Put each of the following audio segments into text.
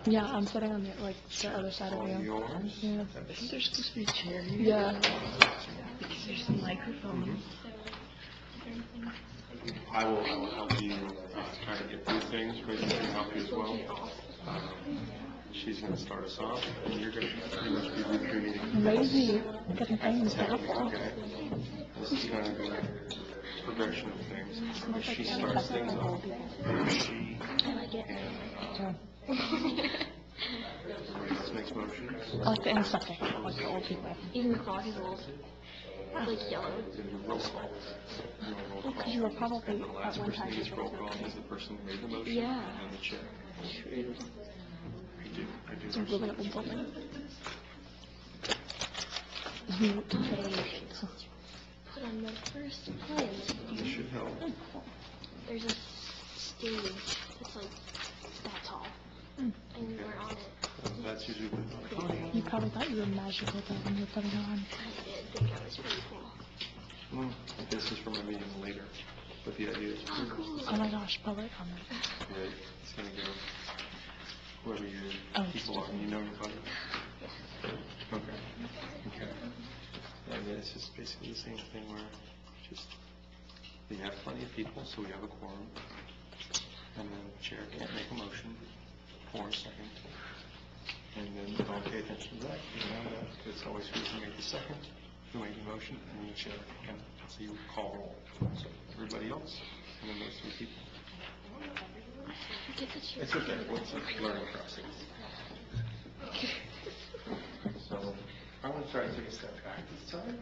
Yeah, I'm sitting on the other side of All you. yours. Yeah. I think there's supposed to be a chair here. Yeah. Because there's a microphone. I will help you try to get through things. Rachel can help you as well. She's going to start us off, and you're going to pretty much be recreating. Lazy. Getting things Okay. down. This is going to be a progression of things. If she starts things off, she and makes motions. I like the antiseptic, like the old people. Even the clock is old. Like yellow. Roll call. Because you were probably And the last at one person time. who gets roll call is the person who made the motion. Yeah. And then the chair. I do. So we're moving up in building. Put on the first plan. This should help. There's a stage that's like that tall. And we're on it. That's usually the podium. You probably thought you were magical though when you were putting it on. I did think I was pretty cool. This is for my meeting later, but the idea is Oh my gosh, public comment. right. It's going to go whoever your Oh, people are, and you know everybody. Okay. And it's just basically the same thing where just we have plenty of people, so we have a quorum, and then the chair can't make a motion for a second. And then don't pay attention to that. You know that it's always who's who made the second, who made the motion, and then the chair can see you call roll. So everybody else, and then those three people. Get the chair. It's okay. It's a learning process. So I want to try to take a step back this time.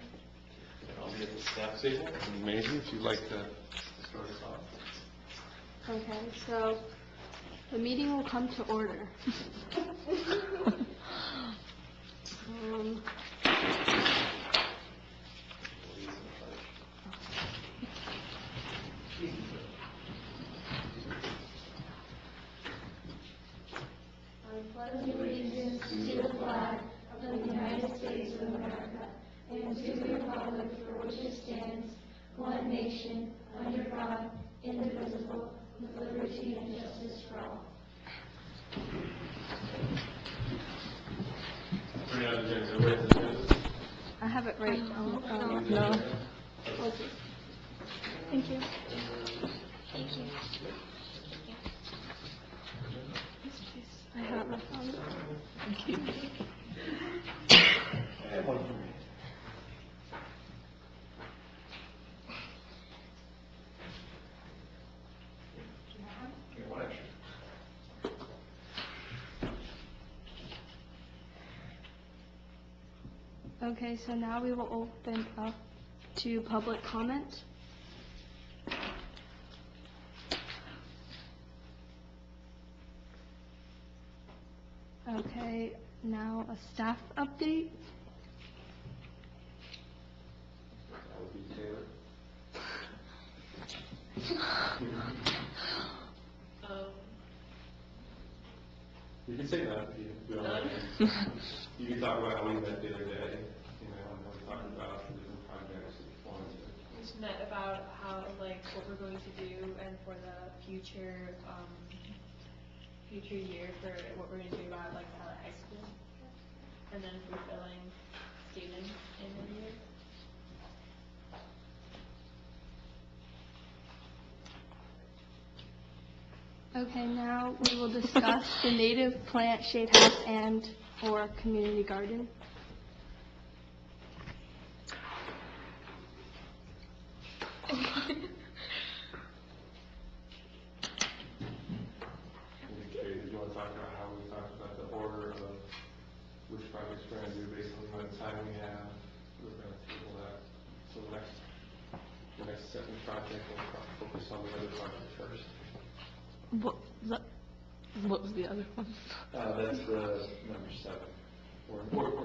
And I'll be at the staff table. And Maisie, if you'd like to start us off. Okay, so the meeting will come to order. I pledge allegiance to the flag of the United States of America and to the republic for which it stands, one nation, under God, indivisible, with liberty and justice for all. I have it right. No. Okay. Thank you. Thank you. I have my phone. Thank you. And one for me. Okay, one extra. Okay, so now we will open up to public comment. Okay, now a staff update. That would be Taylor. You can say that if you don't like it. You can talk about how we met the other day, you know, and we talked about the different projects that we wanted to. We just met about how, like, what we're going to do and for the future year for what we're going to do about, like, Tyler High School. And then fulfilling students in the year. Okay, now we will discuss the native plant shade house and or community garden. Did you want to talk about how we talked about the order of which projects we're going to do based on the time we have? We're going to table that. So the next second project, we'll focus on the other project first. What was the other one? That's the number 7, or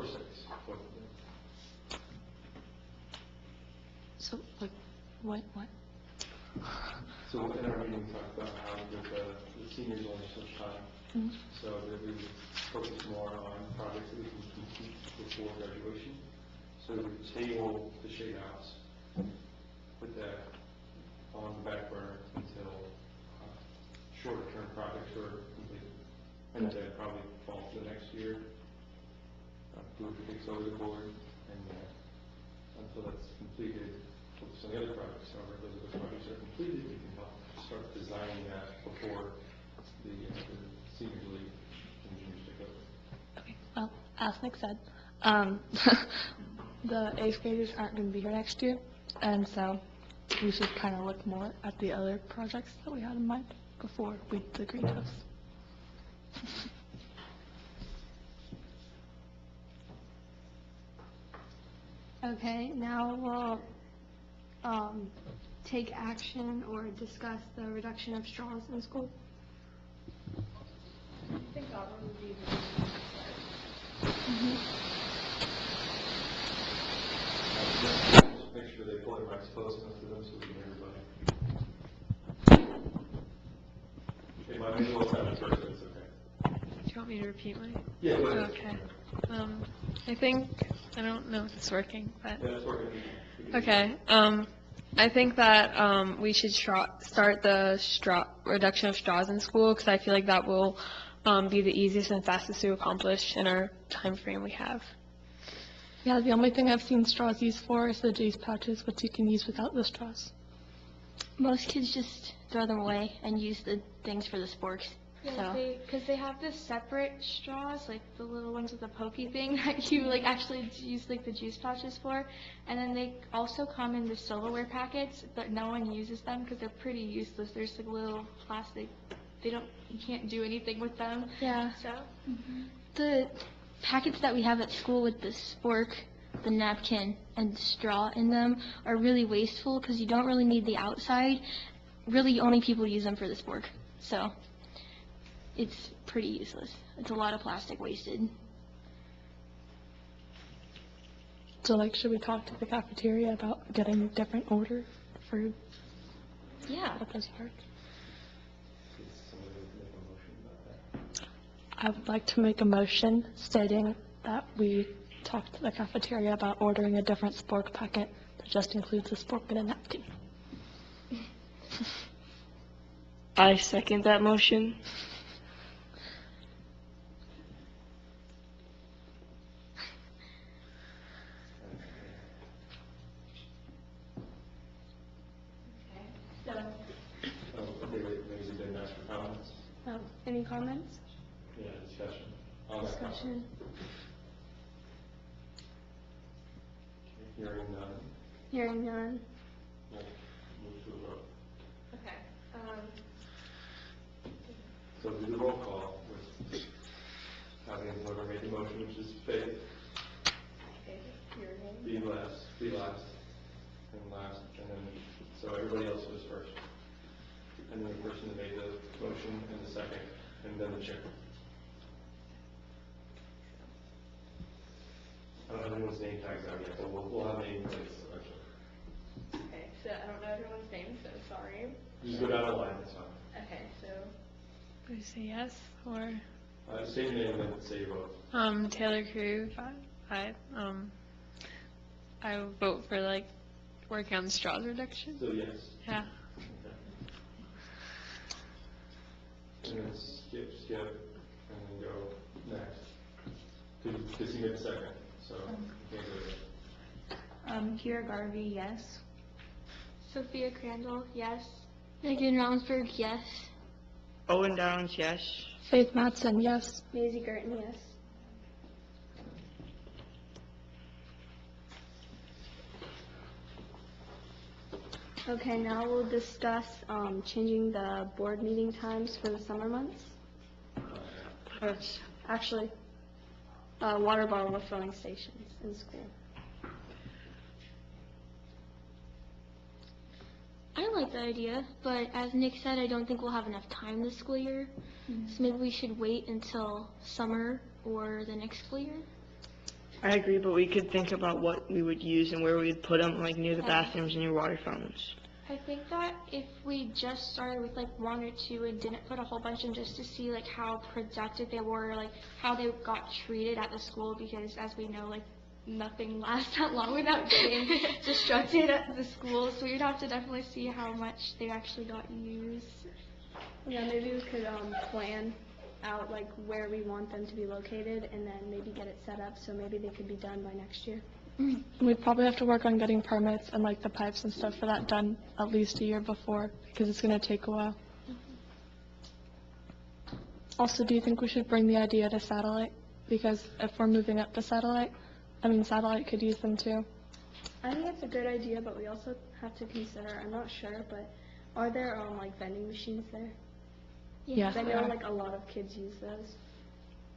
6. Both of them. So, like, what? So in our meeting, we talked about how with the seniors only so much time, Mhm. so that we would focus more on projects that we can complete before graduation. So we would table the shade house, put that on the back burner until shorter term projects are completed. And then probably fall to the next year. Who takes over the board, and until that's completed, focus on the other projects. However, those other projects are completed, we can help start designing that before the senior league engineers take over. Okay, well, as Nick said, the 8th graders aren't going to be here next year, and so we should kind of look more at the other projects that we had in mind before we do the greenhouse. Okay, now we'll take action or discuss the reduction of straws in school. I think that one would be the Just make sure they pull their mics close enough to them so we can hear everybody. Okay, my visual sound is first, it's okay. Do you want me to repeat mine? Yeah, go ahead. Okay. I think, I don't know if it's working, but, Yeah, it's working. okay. I think that we should start the reduction of straws in school, because I feel like that will be the easiest and fastest to accomplish in our time frame we have. Yeah, the only thing I've seen straws used for is the juice pouches, which you can use without the straws. Most kids just throw them away and use the things for the sporks. Yeah, So, because they have the separate straws, like the little ones with the pokey thing that you like actually use like the juice pouches for, and then they also come in the silverware packets, but no one uses them because they're pretty useless. They're just like little plastic. You can't do anything with them. yeah, So the packets that we have at school with the spork, the napkin, and the straw in them are really wasteful because you don't really need the outside. Really, only people use them for the spork. So, it's pretty useless. It's a lot of plastic wasted. So, like, should we talk to the cafeteria about getting a different order for Yeah. what those are? Somebody would make a motion about that. I would like to make a motion stating that we talk to the cafeteria about ordering a different spork packet that just includes a spork and a napkin. I second that motion. Okay, wait, maybe we didn't ask for comments. any comments? Yeah, discussion. On that topic. Discussion. Okay, hearing none, Hearing none. we'll move to a vote. Okay. So do the roll call with having whoever made the motion, which is Faith, Okay, your name? be last, and last, and then, so everybody else was first. And then the person that made the motion and the second, and then the chair. I don't have anyone's name tags out yet, but we'll have name plates eventually. Okay, so I don't know everyone's name, so sorry. Just go down the line, that's fine. Okay, so Do you say yes, or, Just say your name and then say your vote. Taylor Crew, I would vote for, like, working on the straws reduction. So yes. Yeah. Okay. And then skip, and then go next. Because you made the second, so you can't go there. Kira Garvey, yes. Sophia Crandall, yes. Megan Ronsberg, yes. Owen Downs, yes. Faith Matson, yes. Maisie Gerton, yes. Okay, now we'll discuss changing the board meeting times for the summer months. Actually, water bottle refilling stations in school. I like the idea, but as Nick said, I don't think we'll have enough time this school year. So maybe we should wait until summer or the next school year. I agree, but we could think about what we would use and where we would put them, like near the bathrooms and near water fountains. I think that if we just started with like one or two and didn't put a whole bunch in just to see like how productive they were, like how they got treated at the school, because as we know, like nothing lasts that long without getting destructed at the school. So we'd have to definitely see how much they actually got used. Yeah, maybe we could plan out like where we want them to be located and then maybe get it set up so maybe they could be done by next year. We'd probably have to work on getting permits and like the pipes and stuff for that done at least a year before, because it's gonna take a while. Also, do you think we should bring the idea to Satellite? Because if we're moving up to Satellite, Satellite could use them too. I think it's a good idea, but we also have to consider, I'm not sure, but are there like vending machines there? Yes, 'Cause I they know are. like a lot of kids use those.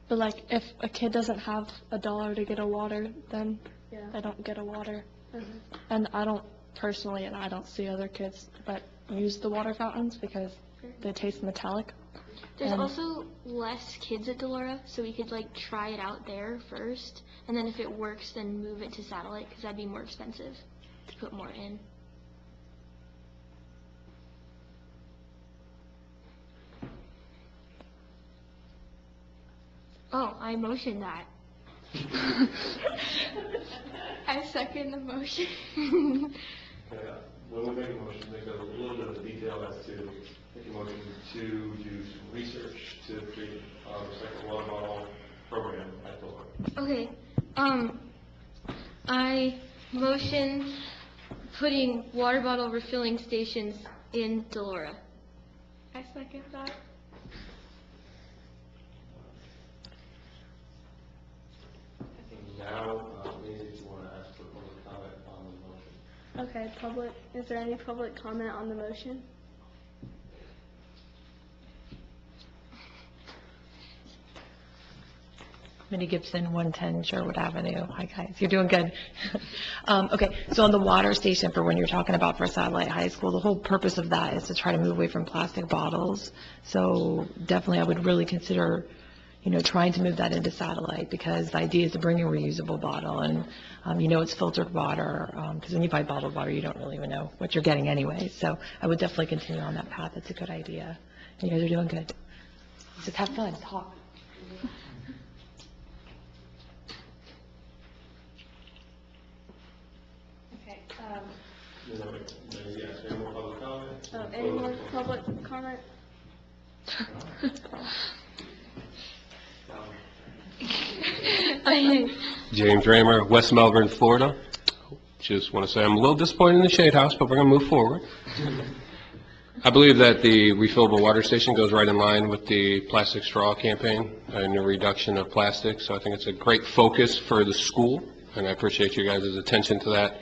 But like, if a kid doesn't have $1 to get a water, then Yeah. they don't get a water. Uh-huh. And I don't personally, and I don't see other kids that use the water fountains because they taste metallic. There's And- also less kids at Delora, so we could like try it out there first, and then if it works, then move it to Satellite, because that'd be more expensive to put more in. Oh, I motioned that. I second the motion. When we make a motion, make a little bit of detail as to make a motion to do some research to create a recycled water bottle program at Delora. Okay, I motion putting water bottle refilling stations in Delora. I second that. And now, Maisie, if you want to ask for public comment on the motion. Okay, is there any public comment on the motion? Minnie Gibson, 110 Sherwood Avenue. Hi, guys. You're doing good. Okay, so on the water station for when you're talking about for Satellite High School, the whole purpose of that is to try to move away from plastic bottles. So definitely I would really consider, trying to move that into Satellite, because the idea is to bring a reusable bottle, and it's filtered water, because when you buy bottled water, you don't really even know what you're getting anyway. So I would definitely continue on that path. It's a good idea. You guys are doing good. Just have fun, talk. Okay. Maisie, ask any more public comment? Any more public comment? James Raymer, West Melbourne, Florida. Just want to say I'm a little disappointed in the Shade House, but we're going to move forward. I believe that the refillable water station goes right in line with the plastic straw campaign and the reduction of plastic, so I think it's a great focus for the school, and I appreciate you guys' attention to that.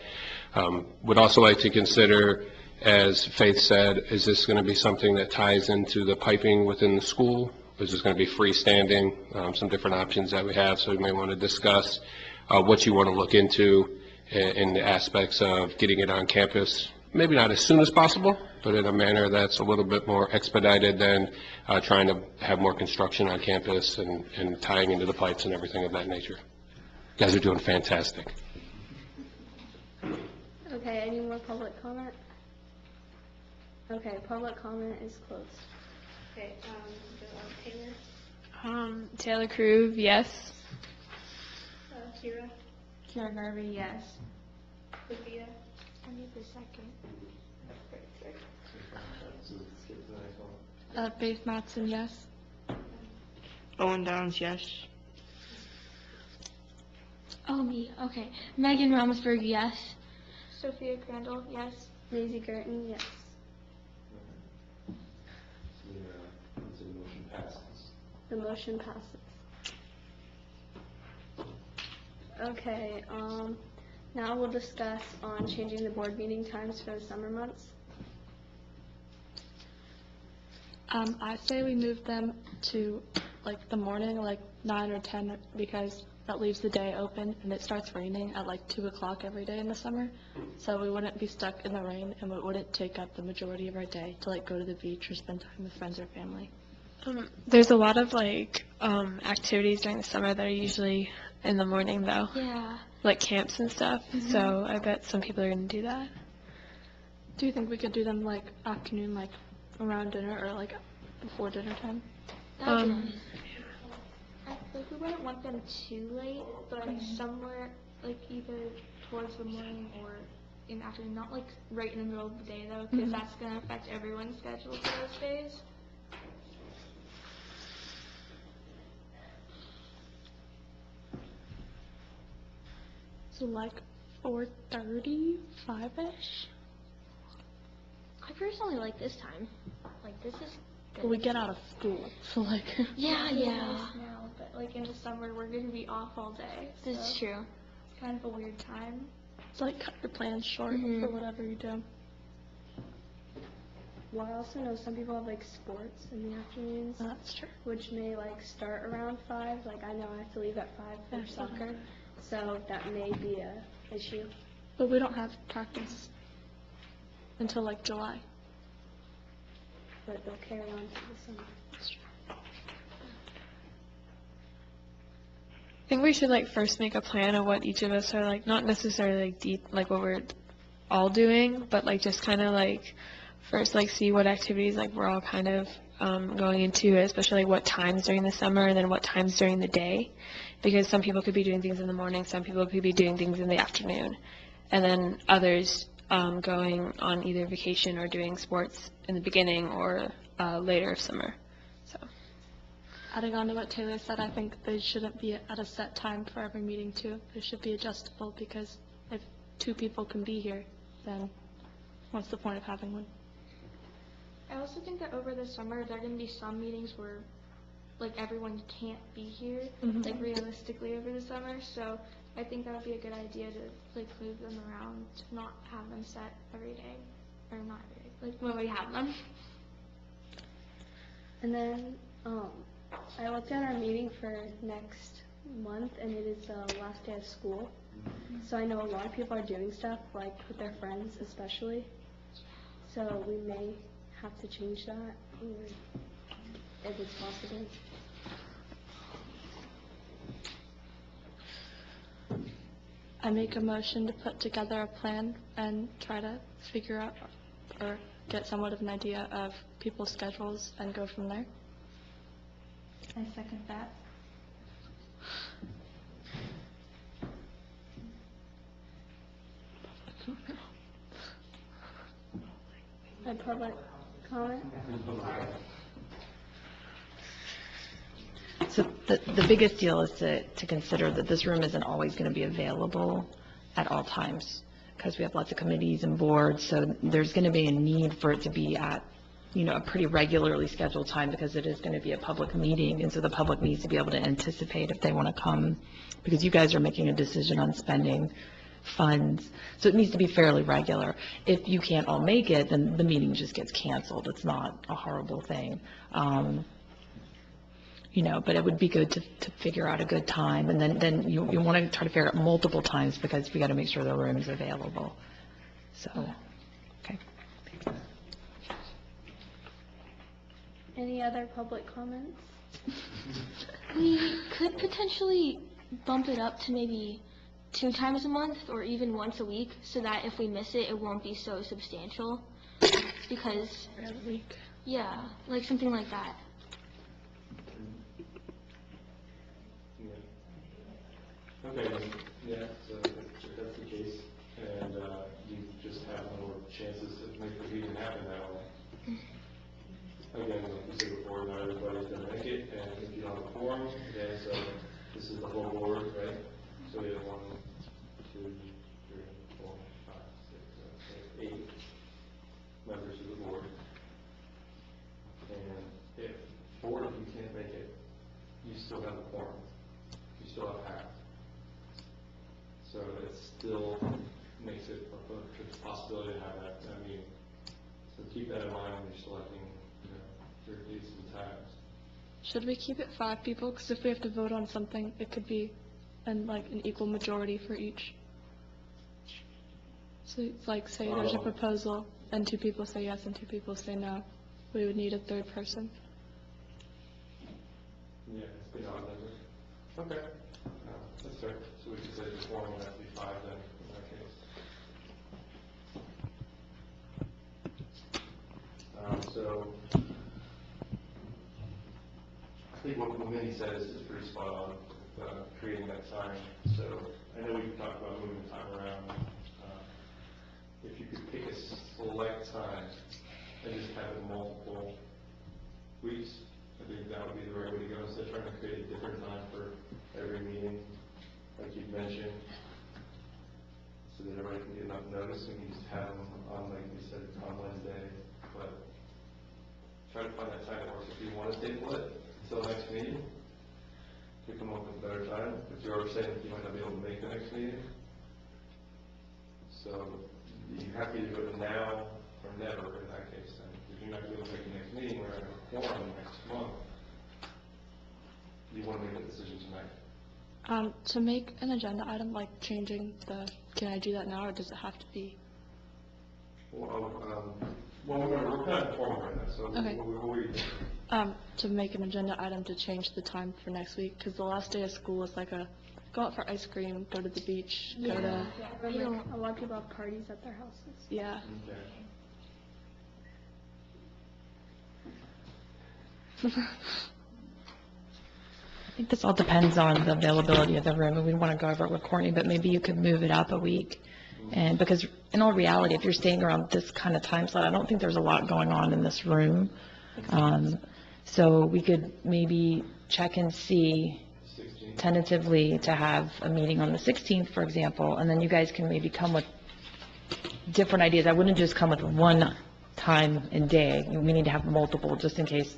Would also like to consider, as Faith said, is this going to be something that ties into the piping within the school? Is this going to be freestanding? Some different options that we have, so we may want to discuss what you want to look into in the aspects of getting it on campus. Maybe not as soon as possible, but in a manner that's a little bit more expedited than trying to have more construction on campus and tying into the pipes and everything of that nature. You guys are doing fantastic. Okay, any more public comment? Okay, public comment is closed. Okay, Taylor? Taylor Crew, yes. Kira? Kira Garvey, yes. Sophia? I need the second. Faith Matson, yes. Owen Downs, yes. Oh, me, okay. Megan Romsberg, yes. Sophia Crandall, yes. Maisie Gerton, yes. The motion passes. The motion passes. Okay, now we'll discuss on changing the board meeting times for the summer months. I say we move them to like the morning, like 9 or 10, because that leaves the day open, and it starts raining at like 2 o'clock every day in the summer. So we wouldn't be stuck in the rain, and it wouldn't take up the majority of our day to like go to the beach or spend time with friends or family. There's a lot of activities during the summer that are usually in the morning though, Yeah. like camps and stuff. So I bet some people are going to do that. Do you think we could do them like afternoon, like around dinner, or like before dinner time? That would be nice. We wouldn't want them too late, but somewhere, like either towards the morning or in the afternoon, not like right in the middle of the day though, because that's going to affect everyone's schedule for those days. So like 4:30, 5-ish? I personally like this time. Like, this is good. But we get out of school, so like. Yeah, It's yeah. nice now, but like in the summer, we're gonna be off all day. This so is true. It's kind of a weird time. It's like cut your plans short Mhm. for whatever you do. Well, I also know some people have like sports in the afternoons, That's true. which may like start around 5. Like I know I have to leave at 5 for Yeah, so do soccer, so that may be a issue. But we don't have practice until like July. But they'll carry on to the summer. I think we should like first make a plan of what each of us are like, not necessarily like deep, like what we're all doing, but like just kind of like first like see what activities like we're all kind of going into, especially like what times during the summer and then what times during the day, because some people could be doing things in the morning, some people could be doing things in the afternoon, and then others going on either vacation or doing sports in the beginning or later of summer. So. Adding on to what Taylor said, I think they shouldn't be at a set time for every meeting too. They should be adjustable because if 2 people can be here, then what's the point of having one? I also think that over the summer, there are going to be some meetings where, like, everyone can't be here, Mhm. like, realistically over the summer. So I think that would be a good idea to, like, move them around, to not have them set every day. Or not every day, like, when we have them. And then I looked at our meeting for next month, and it is the last day of school. So I know a lot of people are doing stuff, like with their friends especially. So we may have to change that, or if it's possible. I make a motion to put together a plan and try to figure out or get somewhat of an idea of people's schedules and go from there. I second that. A public comment? So the biggest deal is to consider that this room isn't always going to be available at all times, because we have lots of committees and boards, so there's going to be a need for it to be at, a pretty regularly scheduled time, because it is going to be a public meeting, and so the public needs to be able to anticipate if they want to come, because you guys are making a decision on spending funds, so it needs to be fairly regular. If you can't all make it, then the meeting just gets canceled. It's not a horrible thing. But it would be good to figure out a good time, and then you want to try to figure out multiple times, because we got to make sure the room is available. So, okay. Any other public comments? We could potentially bump it up to maybe 2 times a month or even once a week, so that if we miss it, it won't be so substantial. Because, Every other week. yeah, like something like that. Okay, yeah, so if that's the case, and you just have more chances to make the meeting happen that way. Again, like you said before, not everybody's gonna make it, and if you don't have a quorum, then so this is the whole board, right? So we have 1, 2, 3, 4, 5, 6, 7, 8 members of the board. And if 4 of you can't make it, you still have a quorum. You still have half. So it still makes it a possibility to have that meeting. So keep that in mind when you're selecting, your dates and times. Should we keep it 5 people? Because if we have to vote on something, it could be an equal majority for each. So it's like, say there's a proposal and 2 people say yes and 2 people say no. We would need a 3rd person. Yeah, it's been odd number. Okay. That's fair. So we could say the quorum would have to be 5 then, in that case. So I think what Minnie said is pretty spot on with creating that time. So I know we've talked about moving the time around. If you could pick a select time and just have it multiple weeks, I think that would be the right way to go, instead of trying to create a different time for every meeting, like you've mentioned. so that everybody can get enough notice, we can just have them on, like we said, on Wednesday, but try to find that time that works. If you want to table it until next meeting, to come up with a better time, but you're already saying that you might not be able to make the next meeting. So you have to either go to now or never in that case then. If you're not going to be able to make the next meeting, we're going to have a quorum next month. You want to make that decision tonight? To make an agenda item, like changing can I do that now, or does it have to be? Well, we're kind of informal right now, so Okay. what were you doing? To make an agenda item to change the time for next week, because the last day of school is like go out for ice cream, go to the beach, go to, Or like, a lot of people have parties at their houses. yeah. Okay. I think this all depends on the availability of the room, and we want to go over it with Courtney, but maybe you could move it up a week. And because in all reality, if you're staying around this kind of time slot, I don't think there's a lot going on in this room. So we could maybe check and see tentatively to have a meeting on the 16th, for example, and then you guys can maybe come with different ideas. I wouldn't just come with one time and day. We need to have multiple, just in case,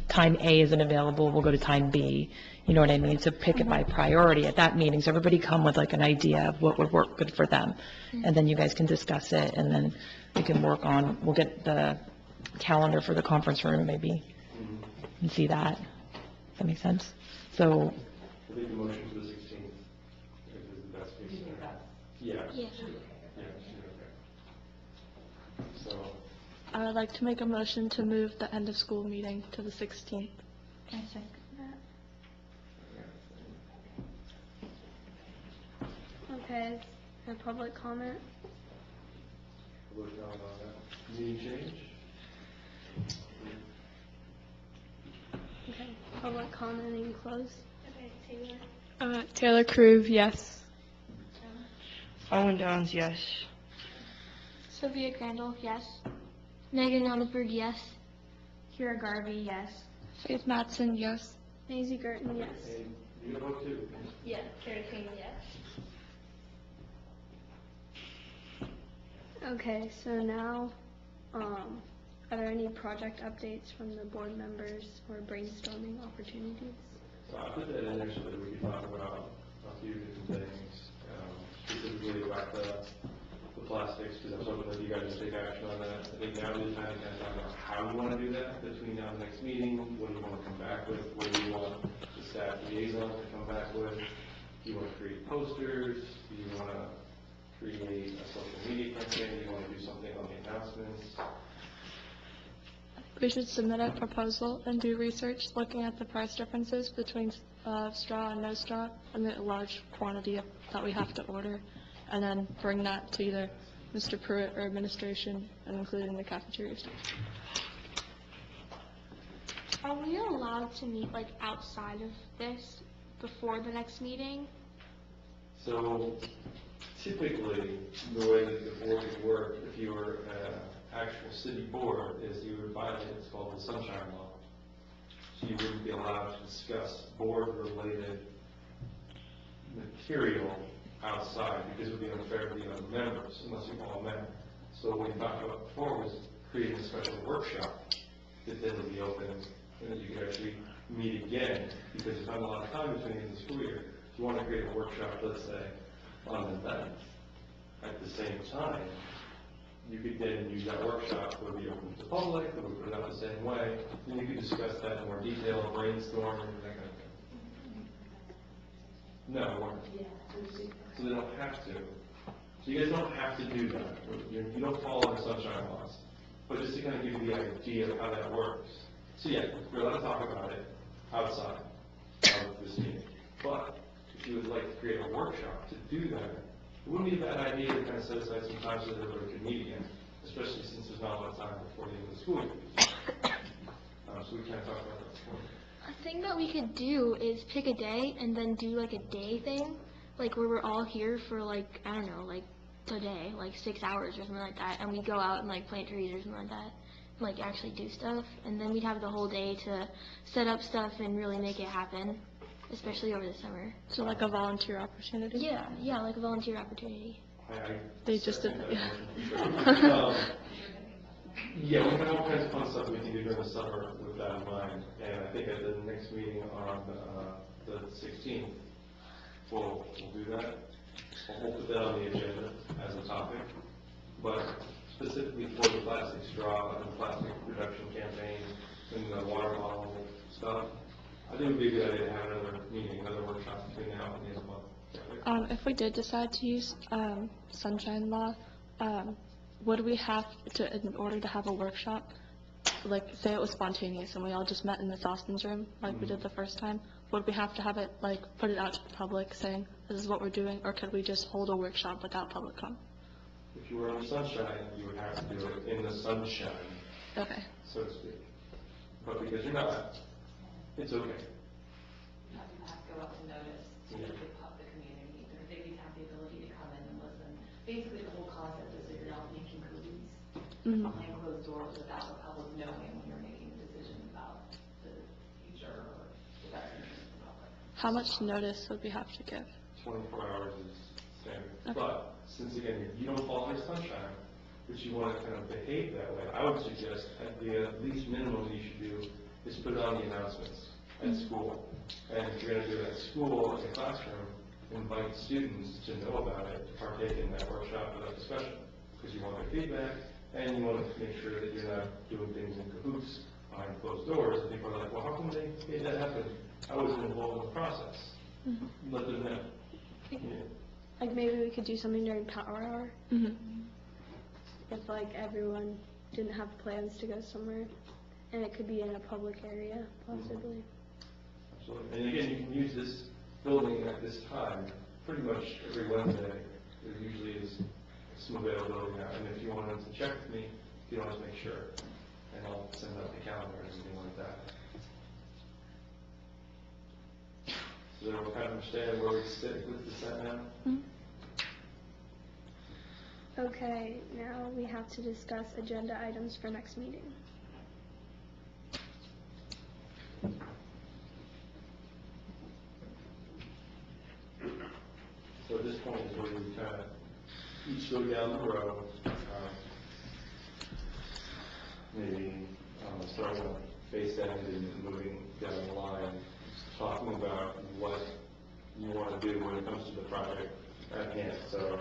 time A isn't available, we'll go to time B. You know what I mean? So pick it by priority at that meeting. So everybody come with like an idea of what would work good for them. And then you guys can discuss it, and then we can we'll get the calendar for the conference room maybe and see that. Does that make sense? So, I think the motion for the 16th is the best case scenario. Yeah. Yeah. Yeah, okay. So, I would like to make a motion to move the end of school meeting to the 16th. I second that. Okay, a public comment? we'll look down on that. Meeting change? Okay, public commenting closed. Taylor Crew, yes. Owen Downs, yes. Sophia Crandall, yes. Megan Onneberg, yes. Kira Garvey, yes. Faith Mattson, yes. Maisie Gerton, yes. And you vote too. Yeah, Carrie King, yes. Okay, so now, are there any project updates from the board members or brainstorming opportunities? So I put that in there so that we can talk about a few different things, specifically about the plastics, because I was hoping that you guys would take action on that. I think now is the time to kind of talk about how you want to do that between now and the next meeting. What do you want to come back with? What do you want the staff liaison to come back with? Do you want to create posters? Do you want to create a social media campaign? Do you want to do something on the announcements? We should submit a proposal and do research looking at the price differences between straw and no straw, and the large quantity that we have to order, and then bring that to either Mr. Pruitt or administration, and including the cafeteria staff. Are we allowed to meet like outside of this before the next meeting? So typically, the way that the board would work, if you were an actual city board, is you would violate what's called the Sunshine Law. So you wouldn't be allowed to discuss board-related material outside, because it would be unfair to the other members, unless you all met. So what we talked about before was creating a special workshop that then would be open, and that you could actually meet again, because there's not a lot of time between the school year. If you want to create a workshop, let's say, on the 9th, at the same time, you could then use that workshop, it would be open to the public, it would put it out the same way, and you could discuss that in more detail, brainstorm, and that kind of thing. No, we're not. So they don't have to. So you guys don't have to do that. You don't follow the sunshine laws. But just to kind of give you the idea of how that works. So yeah, we're allowed to talk about it outside of this meeting. But if you would like to create a workshop to do that, it wouldn't be a bad idea to kind of set aside some time so that everybody can meet again, especially since there's not a lot of time before the end of the school year. So we can't talk about that before. A thing that we could do is pick a day and then do like a day thing, like where we're all here for like, I don't know, like today, like 6 hours or something like that, and we go out and like plant trees or something like that, and, like actually do stuff, and then we'd have the whole day to set up stuff and really make it happen. especially over the summer. So like a volunteer opportunity? Yeah, like a volunteer opportunity. They just did, Yeah, we have all kinds of fun stuff we can do during the summer with that in mind. And I think at the next meeting on the 16th, we'll do that. We'll put that on the agenda as a topic. But specifically for the plastic straw and plastic reduction campaign and the water bottle stuff, I think it would be a good idea to have another meeting, another workshop between now and the end of the month. if we did decide to use sunshine law, would we have to, in order to have a workshop, like say it was spontaneous and we all just met in Miss Austin's room like we did the first time, would we have to have it like put it out to the public saying this is what we're doing, or could we just hold a workshop without public comment? If you were in the sunshine, you would have to do it in the sunshine, Okay. so to speak. But because you're not, it's okay. You have to go out and notice to the community, because they need to have the ability to come in and listen. Basically, the whole concept is that you're not making cookies behind closed doors without the public knowing when you're making a decision about the future or the best interest of the public. How much notice would we have to give? 24 hours is standard. Okay. But since again, you don't follow your sunshine, but you want to kind of behave that way, I would suggest at the least minimum you should do is put on the announcements at school. And if you're going to do it at school, in the classroom, invite students to know about it, to partake in that workshop or that discussion, because you want their feedback, and you want to make sure that you're not doing things in cahoots behind closed doors, and people are like, well, how come they made that happen? I wasn't involved in the process. Let them know. Yeah. Like maybe we could do something during power hour, if like everyone didn't have plans to go somewhere, and it could be in a public area, possibly. Absolutely. And again, you can use this building at this time pretty much every Wednesday. There usually is some availability now. And if you wanted to check with me, you can always make sure. And I'll send out the calendar and everything like that. So that we'll kind of understand where we sit with the set now. Okay, now we have to discuss agenda items for next meeting. So at this point is where we kind of each go down the road, maybe starting with base end and moving down the line, talking about what you want to do when it comes to the project at hand. So,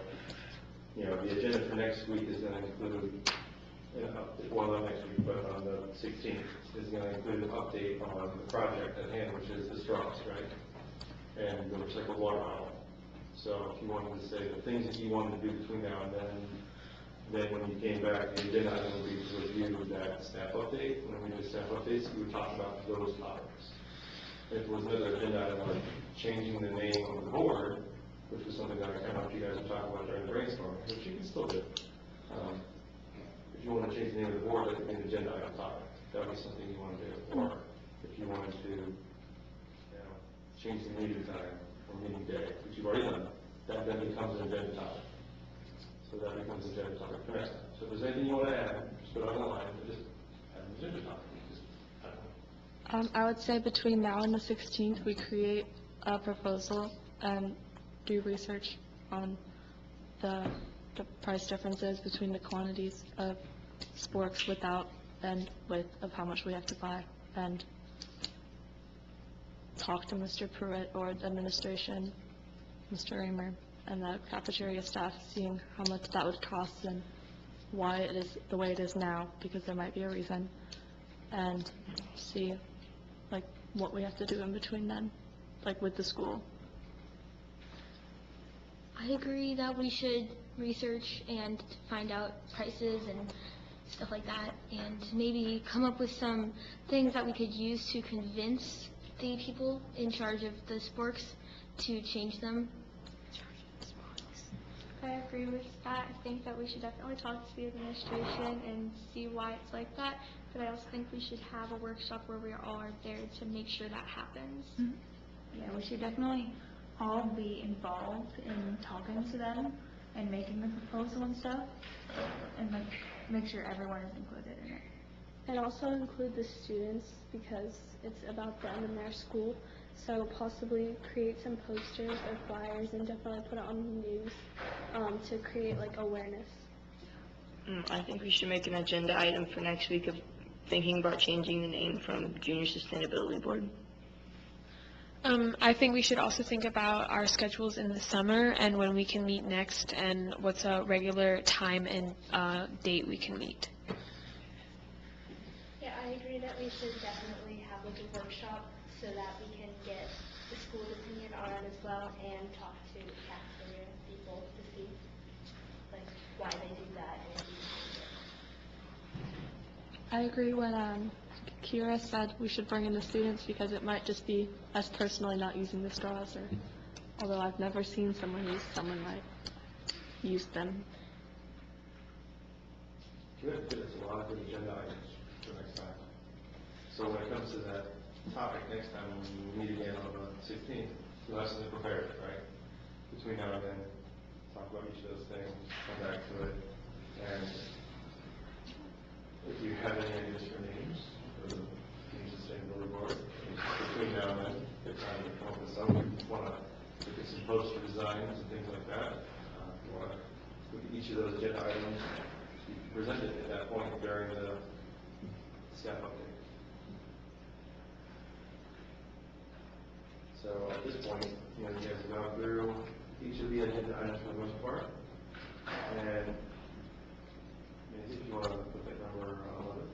you know, the agenda for next week is going to include, well, not next week, but on the 16th, is going to include an update on the project at hand, which is the straws, right? And the recycled water bottle. So if you wanted to say the things that you wanted to do between now and then when you came back, the agenda item would be to review that staff update. When we do staff updates, we would talk about those topics. If there was another agenda item like changing the name of the board, which was something that I kind of helped you guys to talk about during the brainstorm, which you can still do. If you want to change the name of the board, that could be an agenda item topic. That would be something you want to do. Or if you wanted to, change the meeting time or meeting day, which you've already done, that then becomes an agenda topic. So that becomes an agenda topic for next time. So if there's anything you want to add, just put it on the line and just add an agenda topic. I would say between now and the 16th, we create a proposal and do research on the price differences between the quantities of sporks without and with of how much we have to buy, and talk to Mr. Pruitt or the administration, Mr. Raymer, and the cafeteria staff, seeing how much that would cost and why it is the way it is now, because there might be a reason, and see like what we have to do in between then, like with the school. I agree that we should research and find out prices and stuff like that, and maybe come up with some things that we could use to convince the people in charge of the sporks to change them. I agree with that. I think that we should definitely talk to the administration and see why it's like that. But I also think we should have a workshop where we all are there to make sure that happens. Yeah, we should definitely all be involved in talking to them and making the proposal and stuff, and like make sure everyone is included in it. And also include the students, because it's about them and their school, So possibly create some posters or flyers and definitely put it on the news to create like awareness. I think we should make an agenda item for next week of thinking about changing the name from Junior Sustainability Board. I think we should also think about our schedules in the summer and when we can meet next and what's a regular time and date we can meet. Yeah, I agree that we should definitely have like a workshop so that we can get the school's opinion on it as well and talk to taxpayer people to see like why they do that and I agree when Kira said we should bring in the students because it might just be us personally not using the straws, or although I've never seen someone might use them. Good, it's a lot of good agenda items for next time. So when it comes to that topic next time, when we meet again on the 16th, you'll have something prepared, right? Between now and then, talk about each of those things, come back to it, and if you have any ideas for names for the Sustainability Board, between now and then, get time to come up with some. If you want to look at some poster designs and things like that, if you want to look at each of those agenda items, you can present it at that point during the staff update. So at this point, you guys have gone through each of the agenda items for the most part, and if you want to put that number on it.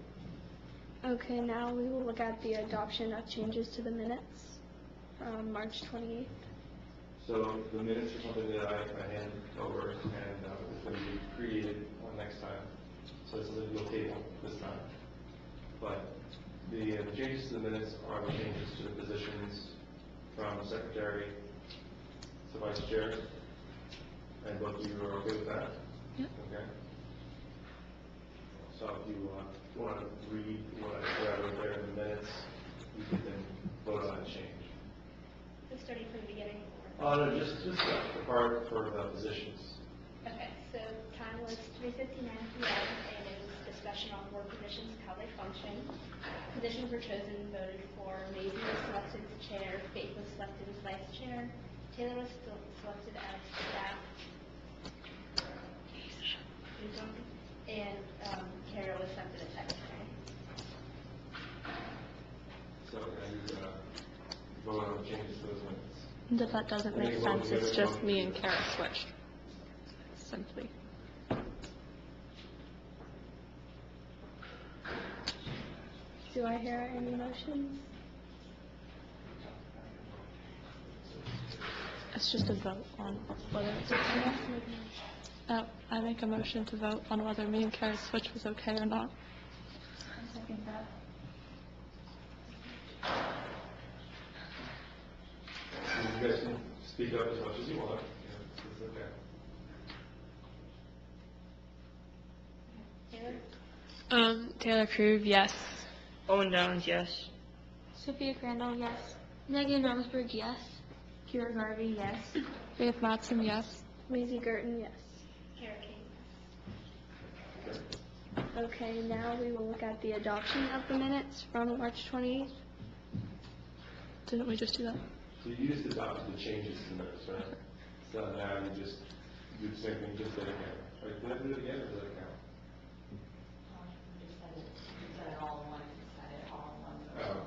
Okay, now we will look at the adoption of changes to the minutes from March 28th. So the minutes are something that I hand over, and it's going to be created next time. So it's something you'll table this time. But the changes to the minutes are the changes to the positions from secretary to vice chair. And both of you are okay with that? Yep. Okay. So if you want to read what I wrote there in the minutes, you can then vote on that change. the study from the beginning. No, just the part for the positions. Okay, so time was 3:59 p.m. and it was discussion on board positions, how they function. Positions were chosen and voted for. Maisie was selected as chair, Faith was selected as vice chair, Taylor was selected as staff, and Carol was selected as secretary. So you vote on changes to those minutes. And if that doesn't make sense, it's just me and Kara switched. Simply. Do I hear any motions? It's just a vote on whether it's okay. I make a motion to vote on whether me and Kara's switch was okay or not. I second that. You guys can speak up as much as you want. It's okay. Taylor? Taylor Krug, yes. Owen Downs, yes. Sophia Crandall, yes. Megan Romsberg, yes. Kira Garvey, yes. Faith Matson, yes. Maisie Gerton, yes. Kara King. Okay, now we will look at the adoption of the minutes from March 28th. Didn't we just do that? So you just adopted the changes to the minutes, right? So now you just do the same thing, just did it again. Right? Did I do it again or did it count? We just said it all in one, said it all in one.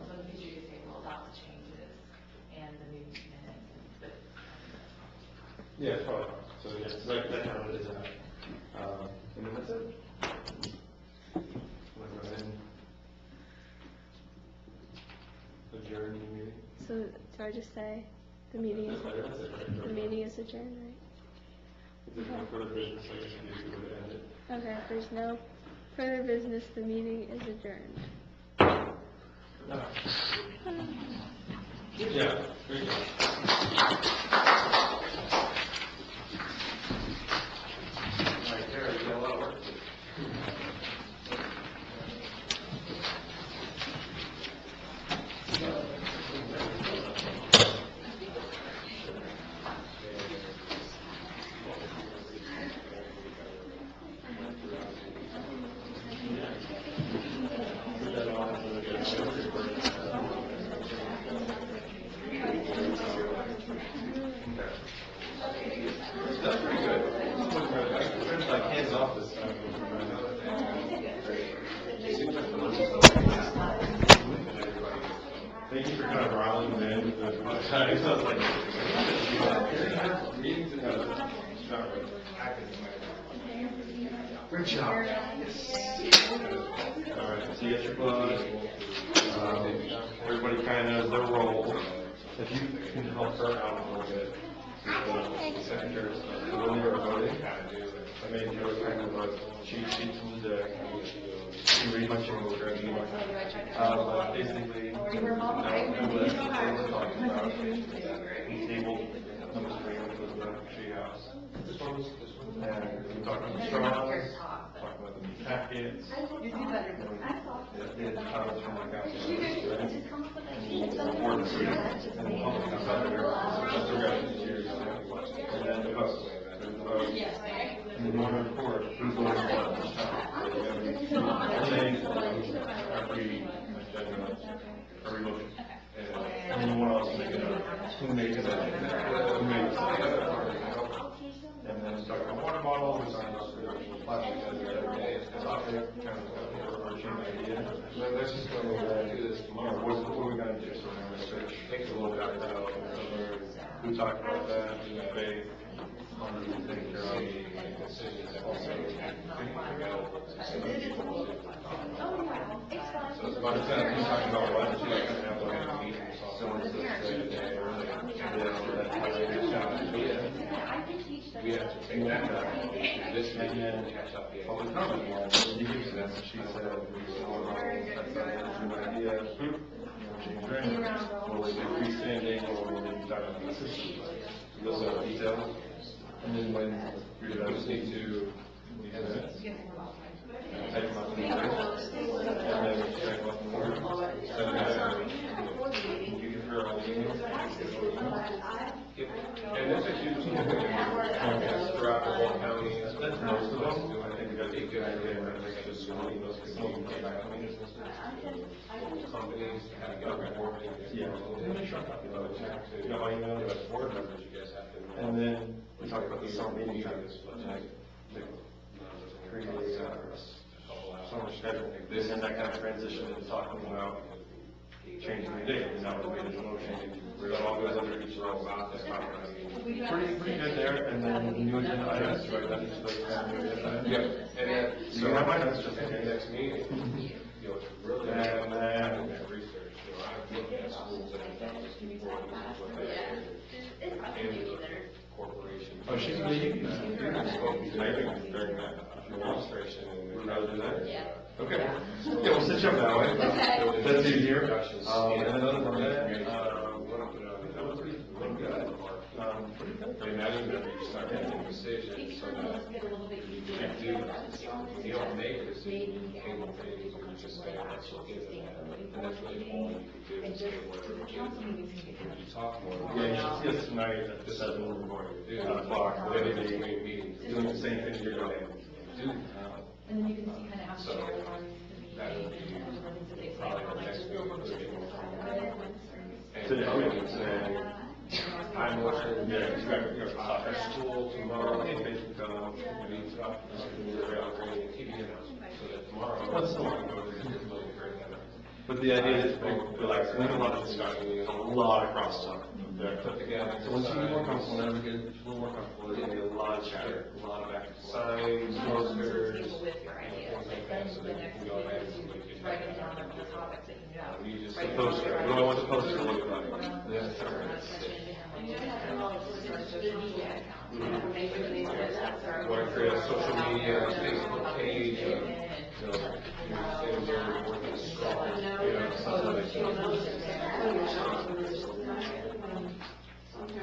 So the future you say we'll adopt the changes and the new minutes. But Yeah, it's probably fine. So yes, that counted as that. And then that's it. We'll go ahead and adjourn the meeting. So, do I just say the meeting is, That's it, right? the meeting is adjourned, right? If there's no further business, I guess we need to end it. Okay, if there's no further business, the meeting is adjourned. Good job. Great job. kind of rallying men. So I was like, meetings and great job. Yes. All right, so you got your bud. Everybody kind of knows their role. If you can help her out a little bit. Secretary, when they were voting, I made her kind of a cheat sheet from the deck. You read my change, basically, the list that they were talking about. Table number 3, which was the tree house. And we talked about the straws, talked about the packets. You do better. The comments from the council. And the board and the public comes out here. And then the vote. And then one report, who's going to vote. Every motion. And then you want to also make it up. Who made it? Who made it? And then talk about water bottles, we talk about plastic every day. It's topic, kind of overarching idea. Let's just go ahead and do this tomorrow. What are we going to do? So we're going to switch. Take a little bit about who talked about that, who faith. So by the time we talk about what to like have like a meeting, someone says today early, we have to take that back. This and then public comment. You give them, she said, that's an idea. Change range, or will it be freestanding, or will it be talking about the system? Those are details. And then when we just need to type them up in the and then check them up in the word. Send it out. You give her all the emails. And that's a huge thing throughout the whole county. That's most of them. I think we got a good idea. Just those companies have got reporting. Yeah. You know how you know that board members you guys have to. And then we talk about the summer meeting times, create a summer schedule. This and that kind of transition into talking about changing the date. And that was made a motion. It all goes under each role about this topic. Pretty good there. And then new agenda items, right? That's just like new agenda items. Yeah. And then, so you have my notes just in the next meeting. You know, it's really and then research. You know, I'm looking at schools and corporation. Oh, she's leaving. I think it's very good. Illustration and we'd rather do that. Yeah. Okay. Yeah, we'll sit you up that way. Okay. That's easier. And then other than that, that was pretty good. Pretty good. I mean, now you start making decisions so that you don't make a decision. You just say, let's look into that. And that's really all you can do is say where you talk more. Yeah, you should see us tonight at this is what we're going to do. 9 o'clock. We're going to be doing the same thing you're going to do. And then you can see kind of how to share that would be probably the next week. Today, we would say, I'm watching, you got our school tomorrow, and they can come, we need to talk, we're out there, TV announcement, so that tomorrow, once a month, go to the but the idea is, like, we have a lot of discussion, there's a lot of crosstalk there put together. So once you get more comfortable, now we get a little more comfortable, there's going to be a lot of chatter, a lot of back and forth. Signs, posters, with your ideas, things like that, so that you can go ahead and write it down on the topics that you know. we just, the poster, what do I want the poster to look like? Yeah. Want to create a social media, Facebook page,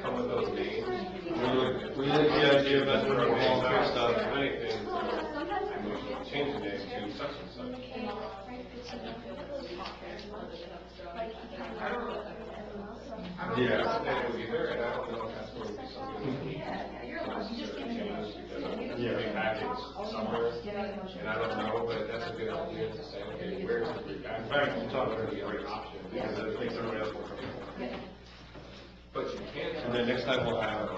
come with those names. We like the idea of that for our volunteer stuff, if anything, change the name to such and such. Yeah, and it would be very, and I don't know if that's going to be something. Yeah, package somewhere, and I don't know, but that's a good idea to say, okay, where's the free package? In fact, we thought it would be a great option, because it makes everybody else more comfortable. But you can't. And then next time we'll have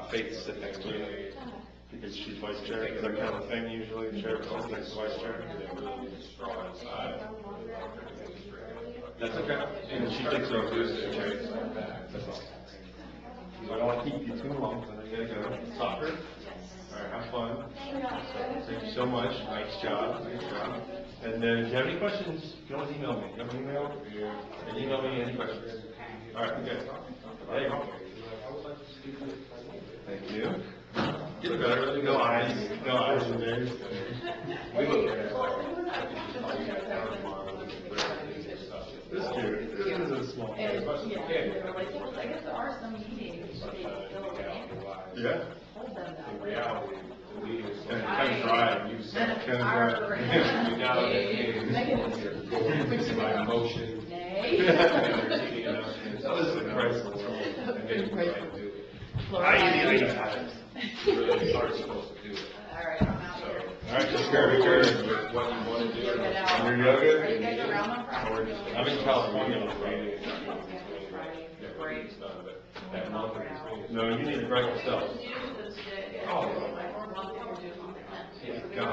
Faith sit next to me, because she's vice chair, is that kind of a thing usually, chair, next to vice chair? And then we'll need to straw inside. That's okay. And she takes her Tuesday, right? That's all. So I don't want to keep you too long, so I know you gotta go. Soccer? All right, have fun. Thank you so much. Nice job. Nice job. And then, if you have any questions, you can always email me. You have an email? And email me any questions. All right, good. Hey. Thank you. Get better. No eyes. No eyes in there. We look at it. This is cute. This is a small. And, yeah, they're like, well, I guess there are some meetings where they still Yeah. hold them that In way. reality, the meetings kind of dry. You said kind of dry. You got it. By motion. Nay. That was the priceless. I need time. Really hard supposed to do it. All right, I'm out here. All right, just grab your turn with what you want to do. Get out. Your yoga? Are you guys around on Friday? I'm in California. Great. No, you need to break yourself. Oh. God, I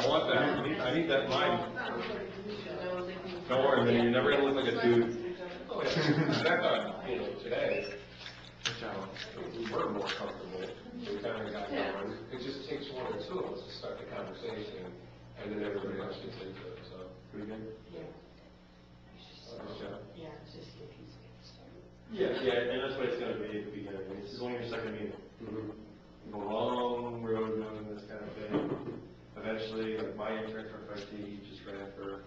want that. I need that mind. Don't worry, man, you're never gonna look like a dude. I thought, today, we were more comfortable. We kind of got going. It just takes one or two of us to start the conversation, and then everybody else gets into it, so. Pretty good? Yeah. Nice job. Yeah, it's just get these kids started. Yeah, and that's what it's gonna be at the beginning. This is only your second meeting. A long road doing this kind of thing. Eventually, like my intern for FIT, he just ran for,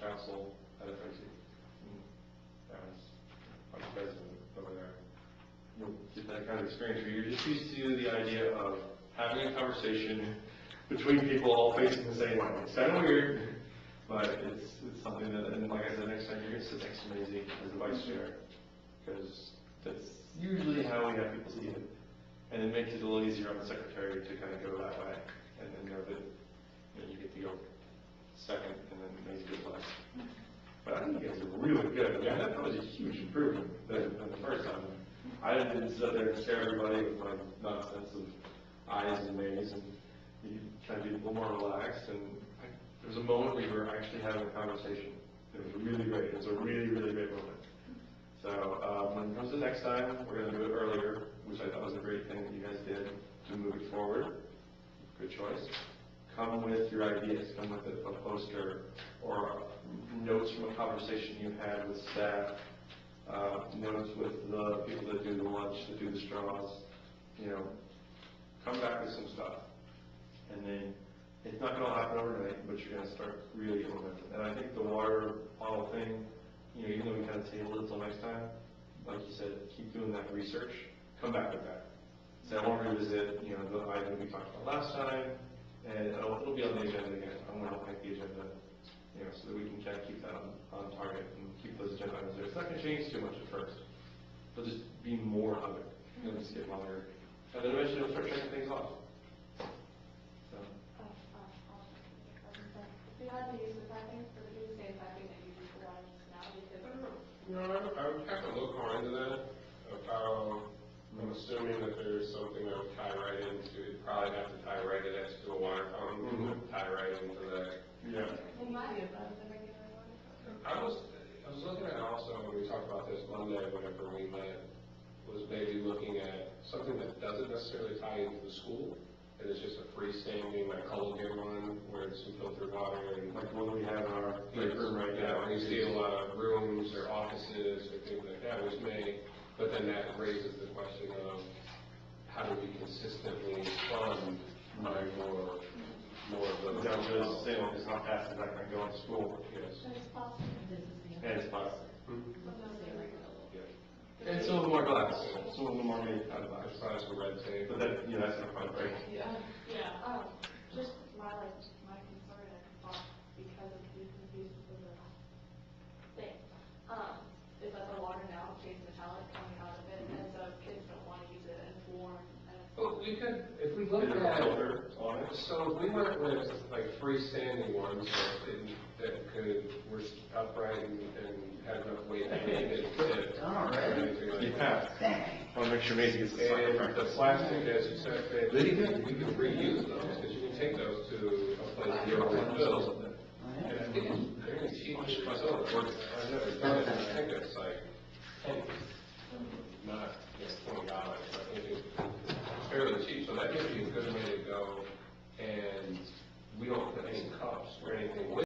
council at FIT. That was vice president over there. You'll get that kind of experience where you're just used to the idea of having a conversation between people all facing the same way. It's kind of weird, but it's something that, and like I said, next time you're going to sit next to Maisie as the vice chair, because that's usually how we have people see it. And it makes it a little easier on the secretary to kind of go that way, and then know that you get to go second, and then Maisie goes last. But I think you guys are really good. I mean, that was a huge improvement than the first time. I didn't sit there and scare everybody with my nonsense of eyes and nays, and you kind of be a little more relaxed. And there was a moment where we were actually having a conversation. It was really great. It was a really, really great moment. So when it comes to next time, we're going to do it earlier, which I thought was a great thing that you guys did to move it forward. Good choice. Come with your ideas. Come with a poster or notes from a conversation you had with staff, notes with the people that do the lunch, that do the straws. Come back with some stuff. And then it's not going to happen overnight, but you're going to start really implementing. And I think the water bottle thing, even though we kind of tabled it till next time, like you said, keep doing that research. Come back with that. So I want to revisit, the item we talked about last time, and it'll be on the agenda again. I'm going to help make the agenda, so that we can kind of keep that on target and keep those agenda items there. It's not going to change too much at first. There'll just be more of it. It'll just get longer. And then eventually we'll start checking things off. So. If you had to use the packing, would it be the same packing that you use for lines now? Because I would have to look more into that, of how, I'm assuming that there's something that would tie right into, you'd probably have to tie right next to a water fountain, and tie right into that. Yeah. it might be above the regular one. I was looking at also, when we talked about this Monday, whenever we met, was maybe looking at something that doesn't necessarily tie into the school, and it's just a freestanding, like Culligan one, where it's some filtered water and. Like what we have in our break room right now. And you see a lot of rooms or offices or things like that, which may, but then that raises the question of how do we consistently fund more of those. Down to the same, because how fast is that going to go in school? Yes. And it's possible. And it's plastic. Yeah. And some of them are glass, some of them are made out of glass. There's probably some red tape. But that, that's not fun, right? Yeah. Just my concern, I thought, because of the confused with the thing, is that the water now tastes metallic coming out of it, and so kids don't want to use it and it's warm. Well, we could, if we look Is there a at, filter on it? so if we went with like freestanding ones that were upright and had enough weight to make it fit. All right. Yeah. I want to make sure Maisie gets the And soccer the practice. plastic, as you said, we can reuse those, because you can take those to a place where they're filled. And I think it's very cheap myself, I've never done it, and I think it's like pennies, not, $20, I think it's fairly cheap, so that gives you a good way to go, and we don't put any cups or anything with